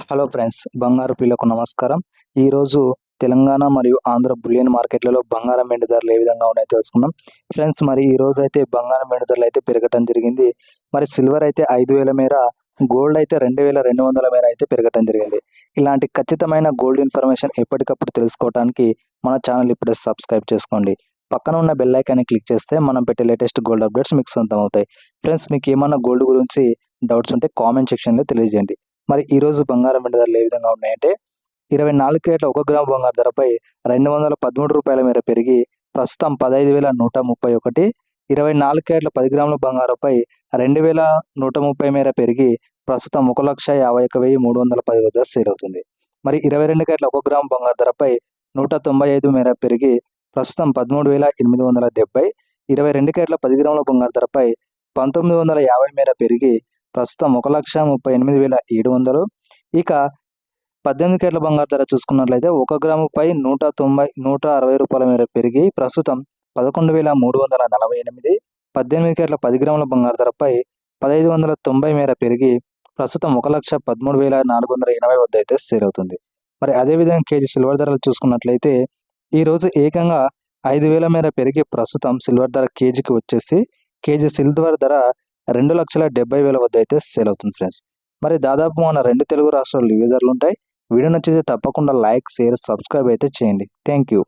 Hello friends, బంగారు ప్రియులకు నమస్కారం. ఈరోజు తెలంగాణ మరియు ఆంధ్ర బులియన్ మార్కెట్లలో బంగారం వెండి ధరలు ఏ విధంగా ఉన్నాయో తెలుసుకుందాం. ఫ్రెండ్స్, మరి ఈ రోజు అయితే బంగారం వెండి ధరలు అయితే పెరగటం జరిగింది. మరి సిల్వర్ అయితే 5,000 మేర, గోల్డ్ అయితే 2,200 మేర అయితే పెరగటం జరిగింది. ఇలాంటి ఖచ్చితమైన గోల్డ్ ఇన్ఫర్మేషన్ ఎప్పటికప్పుడు తెలుసుకోవడానికి మన ఛానల్ ఇప్పుడే సబ్స్క్రైబ్ చేసుకోండి. పక్కన ఉన్న బెల్ ఐకాన్ని క్లిక్ చేస్తే మనం పెట్టే లేటెస్ట్ గోల్డ్ అప్డేట్స్ మీకు సొంతం అవుతాయి. ఫ్రెండ్స్, మీకు ఏమన్నా గోల్డ్ గురించి డౌట్స్ ఉంటే కామెంట్ సెక్షన్లో తెలియజేయండి. మరి ఈరోజు బంగారం వెండి ధరలు ఏ విధంగా ఉన్నాయంటే, 24 క్యారెట్ల 1 గ్రాము బంగారు ధరపై రూ. 213 మేర పెరిగి ప్రస్తుతం 15,131. 24 క్యారెట్ల 10 గ్రాముల బంగారంపై 2,130 మేర పెరిగి ప్రస్తుతం 1,51,310 వద్ద సేల్ అవుతుంది. మరి 22 క్యారెట్ల 1 గ్రాము బంగారు ధరపై 195 మేర పెరిగి ప్రస్తుతం 13,870. 22 క్యారెట్ల 10 గ్రాముల బంగారు ధరపై 1,950 మేర పెరిగి ప్రస్తుతం 1,38,700. ఇక 18 క్యారెట్ల బంగారు ధర చూసుకున్నట్లయితే 1 గ్రాముపై 160 రూపాయల మేర పెరిగి ప్రస్తుతం 11,348. 18 క్యారెట్ల 10 గ్రాముల బంగారు ధరపై 1,590 మేర పెరిగి ప్రస్తుతం 1,13,480 వద్ద అయితే సేల్ అవుతుంది. మరి అదేవిధంగా కేజీ సిల్వర్ ధరలు చూసుకున్నట్లయితే ఈరోజు ఏకంగా 5,000 మేర పెరిగి ప్రస్తుతం సిల్వర్ ధర కేజీకి వచ్చేసి కేజీ సిల్వర్ ధర 2,70,000 వద్ద అయితే సేల్ అవుతుంది ఫ్రెండ్స్. మరి దాదాపు మన 2 తెలుగు రాష్ట్రాల్లో ఇవే ధరలు ఉంటాయి. వీడియో నచ్చితే తప్పకుండా లైక్, షేర్, సబ్స్క్రైబ్ అయితే చేయండి. Thank you.